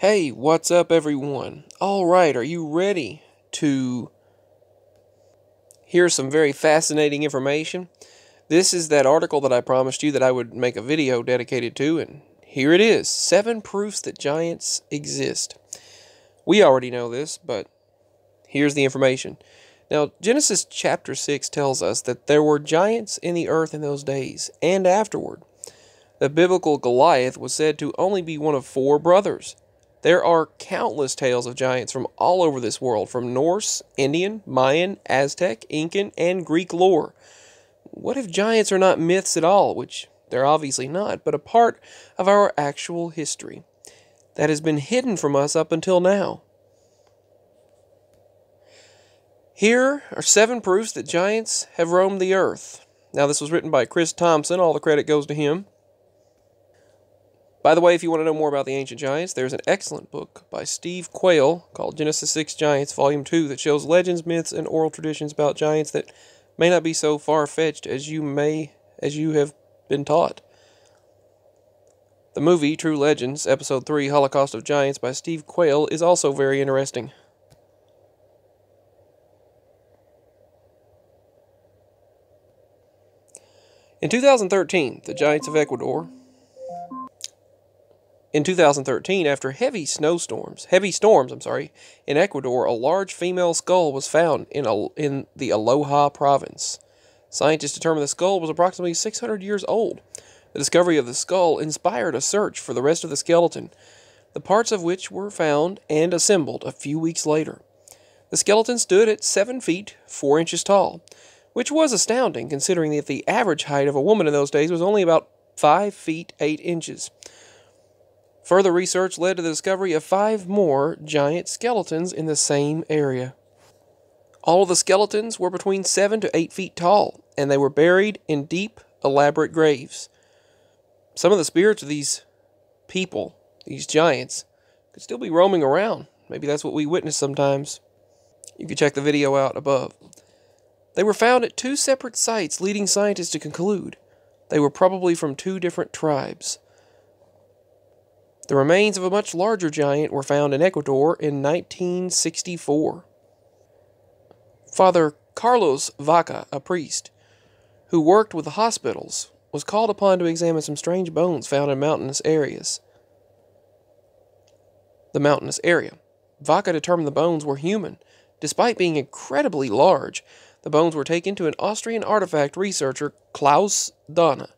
Hey, what's up everyone? Alright, are you ready to hear some very fascinating information? This is that article that I promised you that I would make a video dedicated to, and here it is. 7 proofs that giants exist. We already know this, but here's the information. Now, Genesis chapter 6 tells us that there were giants in the earth in those days, and afterward. The biblical Goliath was said to only be one of 4 brothers. There are countless tales of giants from all over this world, from Norse, Indian, Mayan, Aztec, Incan, and Greek lore. What if giants are not myths at all, which they're obviously not, but a part of our actual history that has been hidden from us up until now? Here are 7 proofs that giants have roamed the earth. Now, this was written by Chris Thompson. All the credit goes to him. By the way, if you want to know more about the ancient giants, there's an excellent book by Steve Quayle called Genesis 6 Giants, Volume 2, that shows legends, myths, and oral traditions about giants that may not be so far-fetched as you have been taught. The movie, True Legends, Episode 3, Holocaust of Giants by Steve Quayle is also very interesting. In 2013, the Giants of Ecuador... In 2013, after heavy storms, in Ecuador, a large female skull was found in the Aloha province. Scientists determined the skull was approximately 600 years old. The discovery of the skull inspired a search for the rest of the skeleton, the parts of which were found and assembled a few weeks later. The skeleton stood at 7 feet, 4 inches tall, which was astounding considering that the average height of a woman in those days was only about 5 feet, 8 inches. Further research led to the discovery of 5 more giant skeletons in the same area. All of the skeletons were between 7 to 8 feet tall, and they were buried in deep, elaborate graves. Some of the spirits of these people, these giants, could still be roaming around. Maybe that's what we witness sometimes. You can check the video out above. They were found at 2 separate sites, leading scientists to conclude they were probably from 2 different tribes. The remains of a much larger giant were found in Ecuador in 1964. Father Carlos Vaca, a priest who worked with the hospitals, was called upon to examine some strange bones found in mountainous areas. Vaca determined the bones were human. Despite being incredibly large, the bones were taken to an Austrian artifact researcher, Klaus Dana,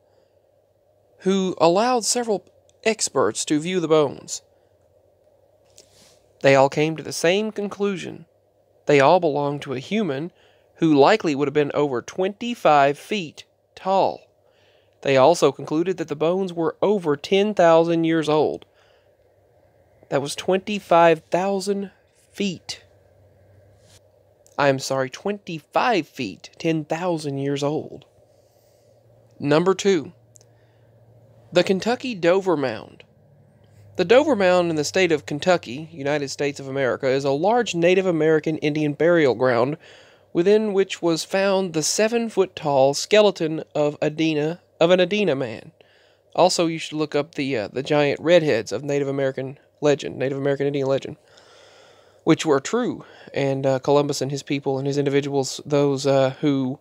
who allowed several experts to view the bones. They all came to the same conclusion. They all belonged to a human who likely would have been over 25 feet tall. They also concluded that the bones were over 10,000 years old. That was 25,000 feet. 25 feet, 10,000 years old. Number 2. The Kentucky Dover Mound. The Dover Mound in the state of Kentucky, United States of America, is a large Native American Indian burial ground within which was found the 7-foot-tall skeleton of an Adena man. Also, you should look up the giant redheads of Native American Indian legend, which were true, and Columbus and his people and his individuals, those who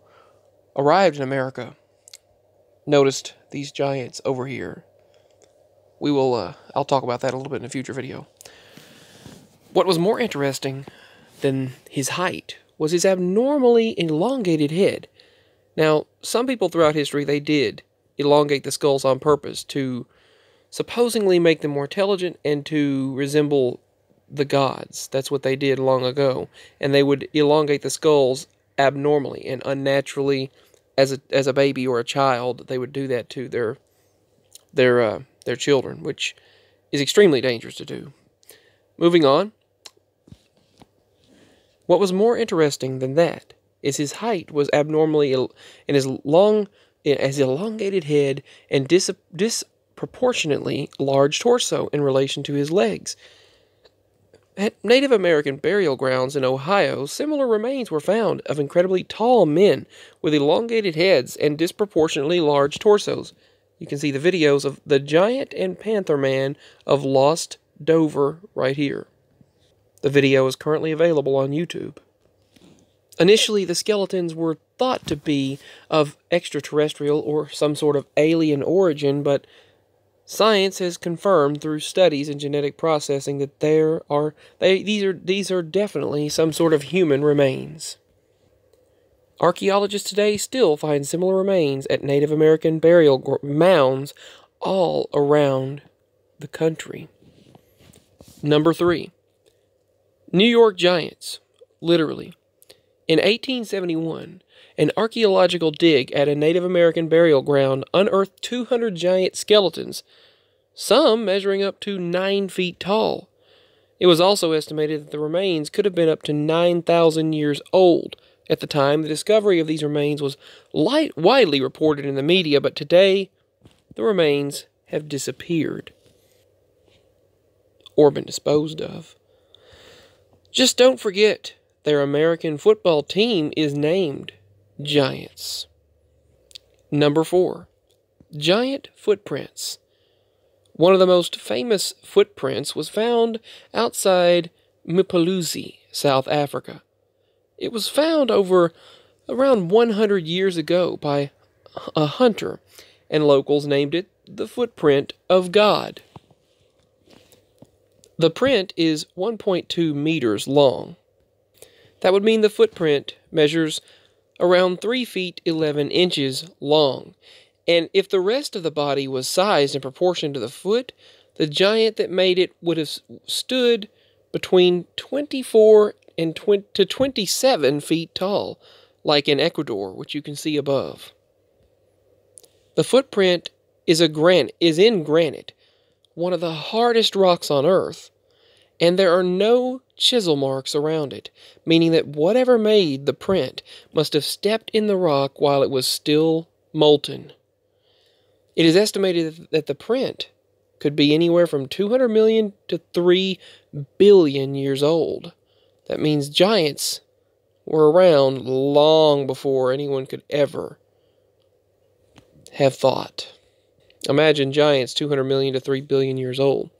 arrived in America, noticed these giants over here. I'll talk about that a little bit in a future video. What was more interesting than his height was his abnormally elongated head. Now, some people throughout history, they did elongate the skulls on purpose to supposedly make them more intelligent and to resemble the gods. That's what they did long ago. And they would elongate the skulls abnormally and unnaturally. As a baby or a child, they would do that to their children, which is extremely dangerous to do. Moving on. What was more interesting than that is his height was abnormally, and his elongated head and disproportionately large torso in relation to his legs. At Native American burial grounds in Ohio, similar remains were found of incredibly tall men with elongated heads and disproportionately large torsos. You can see the videos of the Giant and Panther Man of Lost Dover right here. The video is currently available on YouTube. Initially, the skeletons were thought to be of extraterrestrial or some sort of alien origin, but science has confirmed through studies and genetic processing that these are definitely some sort of human remains. Archaeologists today still find similar remains at Native American burial mounds all around the country. Number 3. New York Giants, literally. In 1871, an archaeological dig at a Native American burial ground unearthed 200 giant skeletons, some measuring up to 9 feet tall. It was also estimated that the remains could have been up to 9,000 years old. At the time, the discovery of these remains was widely reported in the media, but today, the remains have disappeared or been disposed of. Just don't forget, their American football team is named Giants. Number 4. Giant footprints. One of the most famous footprints was found outside Mapulezi, South Africa. It was found around 100 years ago by a hunter, and locals named it the footprint of God. The print is 1.2 meters long. That would mean the footprint measures around 3 feet 11 inches long. And if the rest of the body was sized in proportion to the foot, the giant that made it would have stood between 24 to 27 feet tall, like in Ecuador, which you can see above. The footprint is in granite, one of the hardest rocks on Earth, and there are no chisel marks around it, meaning that whatever made the print must have stepped in the rock while it was still molten. It is estimated that the print could be anywhere from 200 million to 3 billion years old. That means giants were around long before anyone could ever have thought. Imagine giants 200 million to 3 billion years old.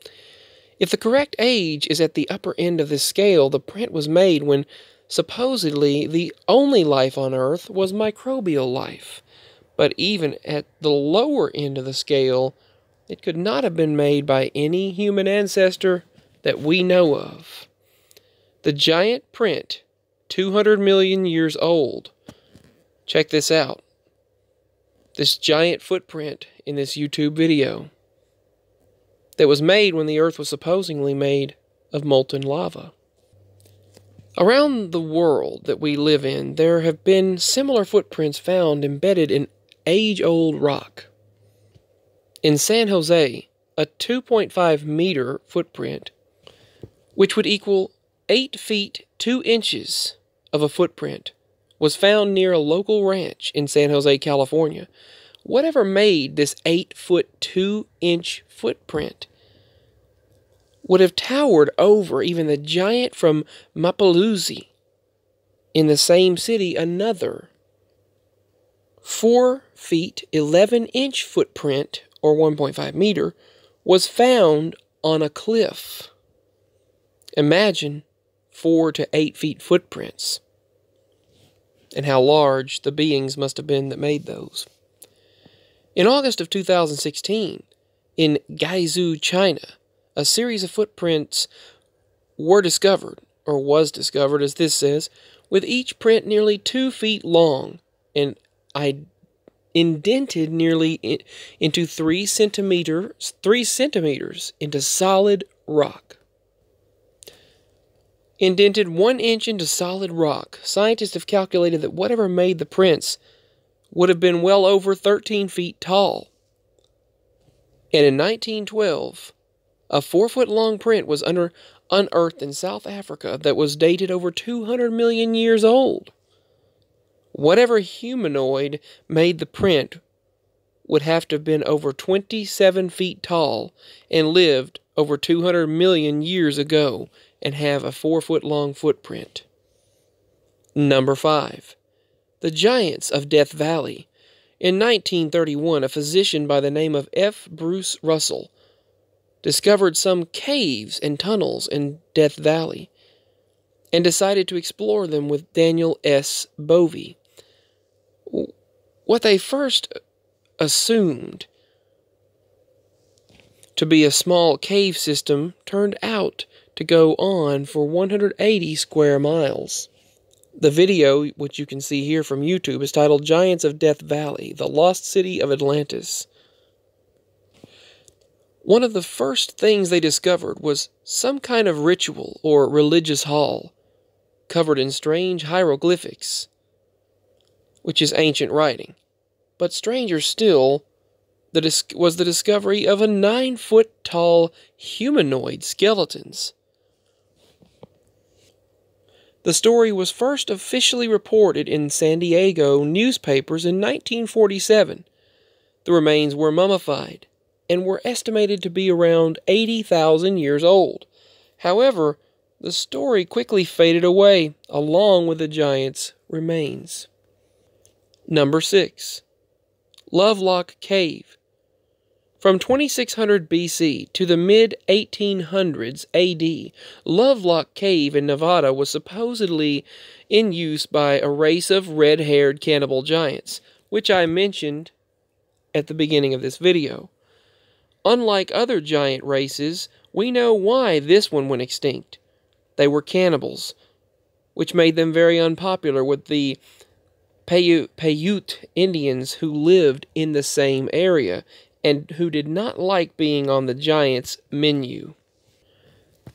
If the correct age is at the upper end of this scale, the print was made when supposedly the only life on Earth was microbial life. But even at the lower end of the scale, it could not have been made by any human ancestor that we know of. The giant print, 200 million years old. Check this out. This giant footprint in this YouTube video that was made when the Earth was supposedly made of molten lava. Around the world that we live in, there have been similar footprints found embedded in age-old rock. In San Jose, a 2.5 meter footprint, which would equal 8 feet 2 inches of a footprint, was found near a local ranch in San Jose, California. Whatever made this 8-foot 2-inch footprint would have towered over even the giant from Mapulezi in the same city. Another 4 feet 11-inch footprint, or 1.5 meter, was found on a cliff. Imagine 4 to 8 feet footprints, and how large the beings must have been that made those. In August of 2016, in Guizhou, China, a series of footprints was discovered, as this says, with each print nearly 2 feet long and indented nearly into 3 centimeters into solid rock. Indented 1 inch into solid rock. Scientists have calculated that whatever made the prints would have been well over 13 feet tall. And in 1912, a 4-foot-long print was unearthed in South Africa that was dated over 200 million years old. Whatever humanoid made the print would have to have been over 27 feet tall and lived over 200 million years ago and have a 4-foot-long footprint. Number 5. The Giants of Death Valley. In 1931, a physician by the name of F. Bruce Russell discovered some caves and tunnels in Death Valley and decided to explore them with Daniel S. Bovey. What they first assumed to be a small cave system turned out to go on for 180 square miles. The video, which you can see here from YouTube, is titled Giants of Death Valley, the Lost City of Atlantis. One of the first things they discovered was some kind of ritual or religious hall covered in strange hieroglyphics, which is ancient writing. But stranger still was the discovery of a 9-foot-tall humanoid skeletons. The story was first officially reported in San Diego newspapers in 1947. The remains were mummified and were estimated to be around 80,000 years old. However, the story quickly faded away along with the giants' remains. Number 6. Lovelock Cave. From 2600 BC to the mid-1800s AD, Lovelock Cave in Nevada was supposedly in use by a race of red-haired cannibal giants, which I mentioned at the beginning of this video. Unlike other giant races, we know why this one went extinct. They were cannibals, which made them very unpopular with the Paiute Indians who lived in the same area and who did not like being on the giants' menu.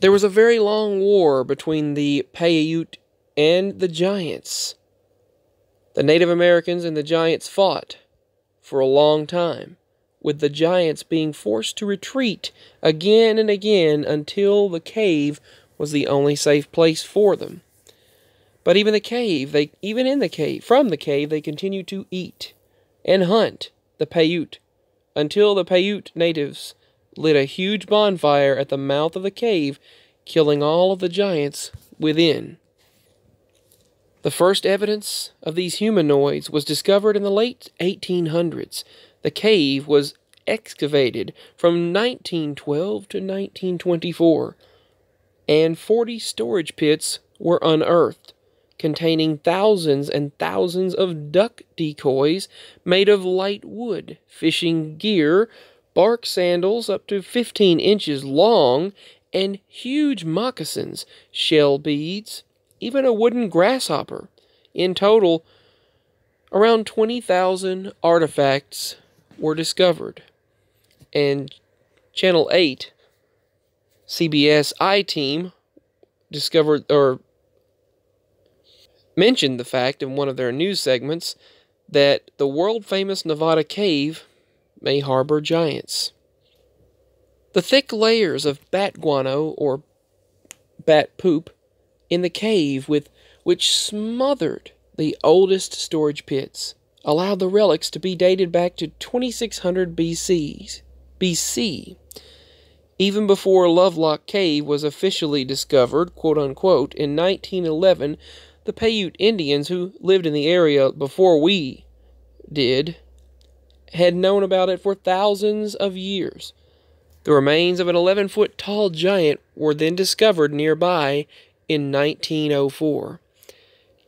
There was a very long war between the Paiute and the giants. The Native Americans and the giants fought for a long time, with the giants being forced to retreat again and again until the cave was the only safe place for them. But from the cave, they continued to eat and hunt the Paiute, until the Paiute natives lit a huge bonfire at the mouth of the cave, killing all of the giants within. The first evidence of these humanoids was discovered in the late 1800s. The cave was excavated from 1912 to 1924, and 40 storage pits were unearthed, containing thousands and thousands of duck decoys made of light wood, fishing gear, bark sandals up to 15 inches long, and huge moccasins, shell beads, even a wooden grasshopper. In total, around 20,000 artifacts were discovered. And Channel 8, CBS I-Team, mentioned the fact in one of their news segments that the world-famous Nevada cave may harbor giants. The thick layers of bat guano, or bat poop, in the cave which smothered the oldest storage pits allowed the relics to be dated back to 2600 BC. Even before Lovelock Cave was officially discovered, quote-unquote, in 1911, the Paiute Indians who lived in the area before we did had known about it for thousands of years. The remains of an 11-foot-tall giant were then discovered nearby in 1904.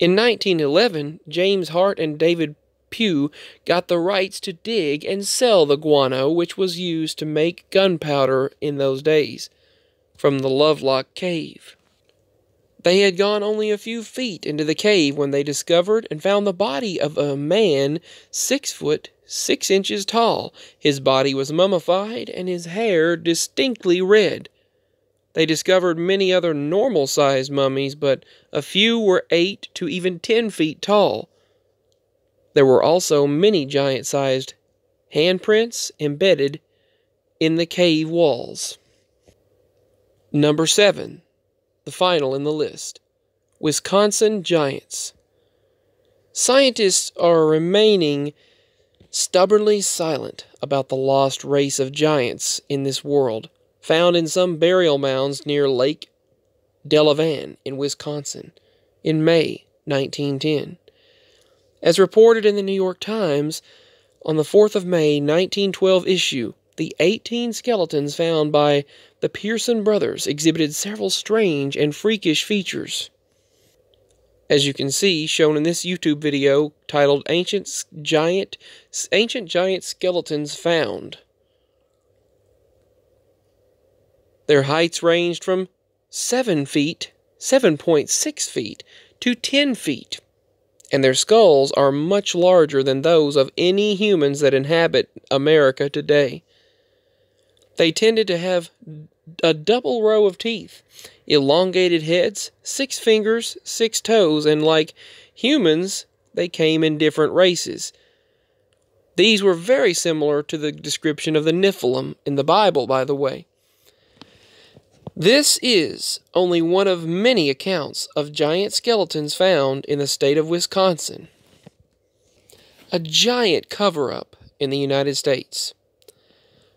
In 1911, James Hart and David Pugh got the rights to dig and sell the guano which was used to make gunpowder in those days from the Lovelock Cave. They had gone only a few feet into the cave when they discovered and found the body of a man 6 foot 6 inches tall. His body was mummified and his hair distinctly red. They discovered many other normal-sized mummies, but a few were 8 to even 10 feet tall. There were also many giant-sized handprints embedded in the cave walls. Number 7. The final in the list. Wisconsin Giants. Scientists are remaining stubbornly silent about the lost race of giants in this world, found in some burial mounds near Lake Delavan in Wisconsin in May 1910. As reported in the New York Times on the 4th of May 1912 issue, the 18 skeletons found by the Pearson brothers exhibited several strange and freakish features. As you can see, shown in this YouTube video titled Ancient Giant Skeletons Found. Their heights ranged from 7.6 feet, to 10 feet, and their skulls are much larger than those of any humans that inhabit America today. They tended to have a double row of teeth, elongated heads, 6 fingers, 6 toes, and like humans, they came in different races. These were very similar to the description of the Nephilim in the Bible, by the way. This is only one of many accounts of giant skeletons found in the state of Wisconsin. A giant cover-up in the United States.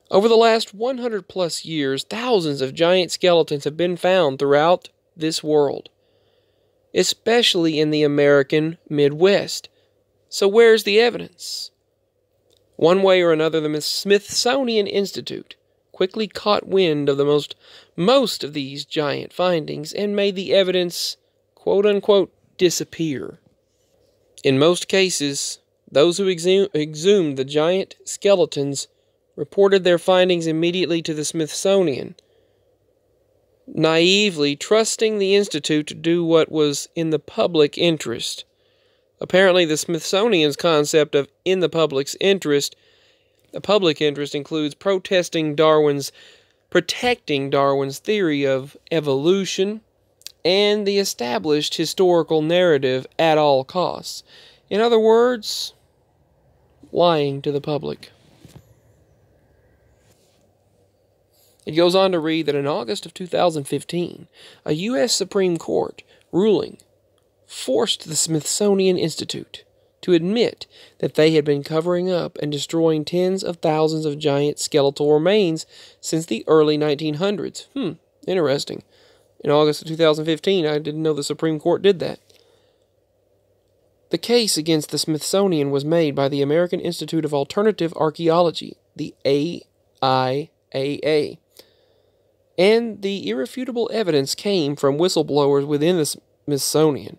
Over the last 100 plus years, thousands of giant skeletons have been found throughout this world, especially in the American Midwest. So where's the evidence? One way or another, the Smithsonian Institute quickly caught wind of most of these giant findings and made the evidence, quote-unquote, disappear. In most cases, those who exhumed the giant skeletons reported their findings immediately to the Smithsonian, naively trusting the Institute to do what was in the public interest. Apparently, the Smithsonian's concept of in the public's interest, the public interest includes protecting Darwin's theory of evolution and the established historical narrative at all costs. In other words, lying to the public. It goes on to read that in August of 2015, a U.S. Supreme Court ruling forced the Smithsonian Institute to admit that they had been covering up and destroying tens of thousands of giant skeletal remains since the early 1900s. Interesting. In August of 2015, I didn't know the Supreme Court did that. The case against the Smithsonian was made by the American Institute of Alternative Archaeology, the AIAA. And the irrefutable evidence came from whistleblowers within the Smithsonian,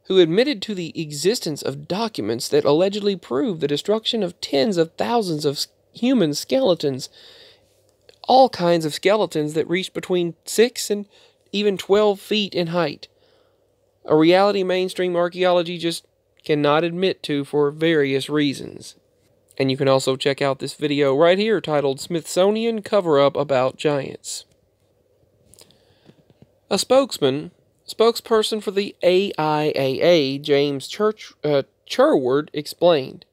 who admitted to the existence of documents that allegedly proved the destruction of tens of thousands of human skeletons, all kinds of skeletons that reached between 6 and even 12 feet in height. A reality mainstream archaeology just cannot admit to for various reasons. And you can also check out this video right here titled Smithsonian Cover-Up About Giants. A spokesperson for the AIAA, James Cherward, explained,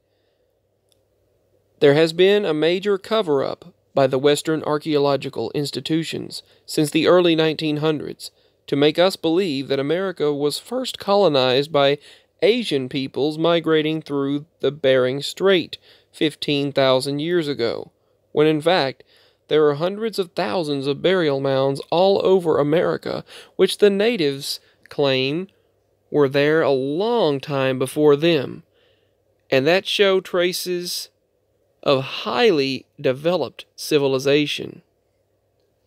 "There has been a major cover-up by the Western archaeological institutions since the early 1900s to make us believe that America was first colonized by Asian peoples migrating through the Bering Strait 15,000 years ago, when in fact there are hundreds of thousands of burial mounds all over America, which the natives claim were there a long time before them, and that show traces of highly developed civilization,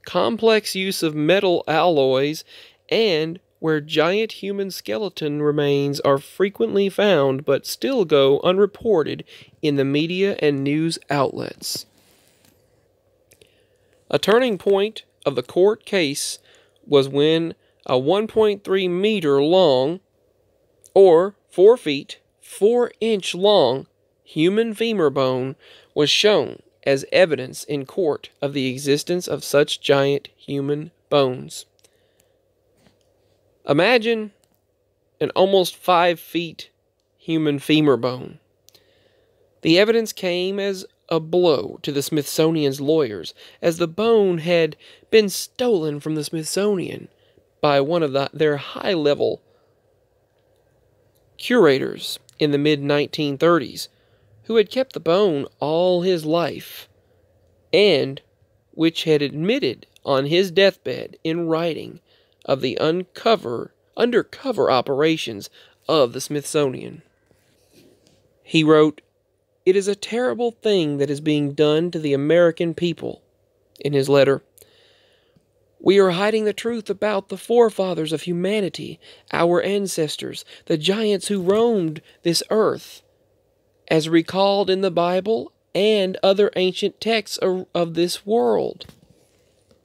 complex use of metal alloys, and where giant human skeleton remains are frequently found but still go unreported in the media and news outlets." A turning point of the court case was when a 1.3 meter long, or 4 feet, 4 inch long, human femur bone was shown as evidence in court of the existence of such giant human bones. Imagine an almost 5 feet human femur bone. The evidence came as a blow to the Smithsonian's lawyers, as the bone had been stolen from the Smithsonian by one of their high-level curators in the mid-1930s, who had kept the bone all his life, and which had admitted on his deathbed in writing of the undercover operations of the Smithsonian. He wrote, It is a terrible thing that is being done to the American people. In his letter, we are hiding the truth about the forefathers of humanity, our ancestors, the giants who roamed this earth, as recalled in the Bible and other ancient texts of this world.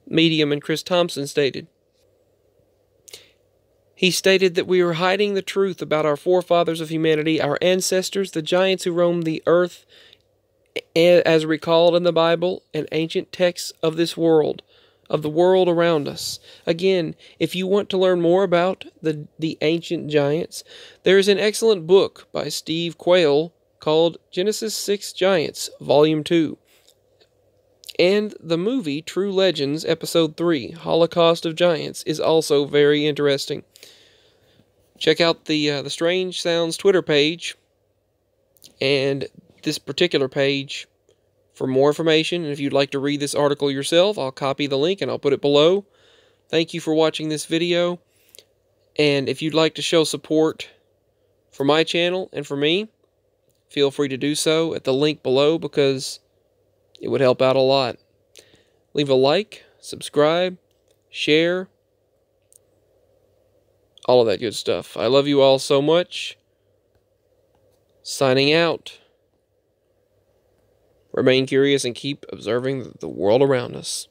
Medium and Chris Thompson stated. He stated that we are hiding the truth about our forefathers of humanity, our ancestors, the giants who roamed the earth, as recalled in the Bible and ancient texts of this world, of the world around us. Again, if you want to learn more about the ancient giants, there is an excellent book by Steve Quayle called Genesis 6 Giants, Volume 2. And the movie True Legends, Episode 3, Holocaust of Giants, is also very interesting. Check out the Strange Sounds Twitter page and this particular page for more information. And if you'd like to read this article yourself, I'll copy the link and I'll put it below. Thank you for watching this video. And if you'd like to show support for my channel and for me, feel free to do so at the link below, because it would help out a lot. Leave a like, subscribe, share, all of that good stuff. I love you all so much. Signing out. Remain curious and keep observing the world around us.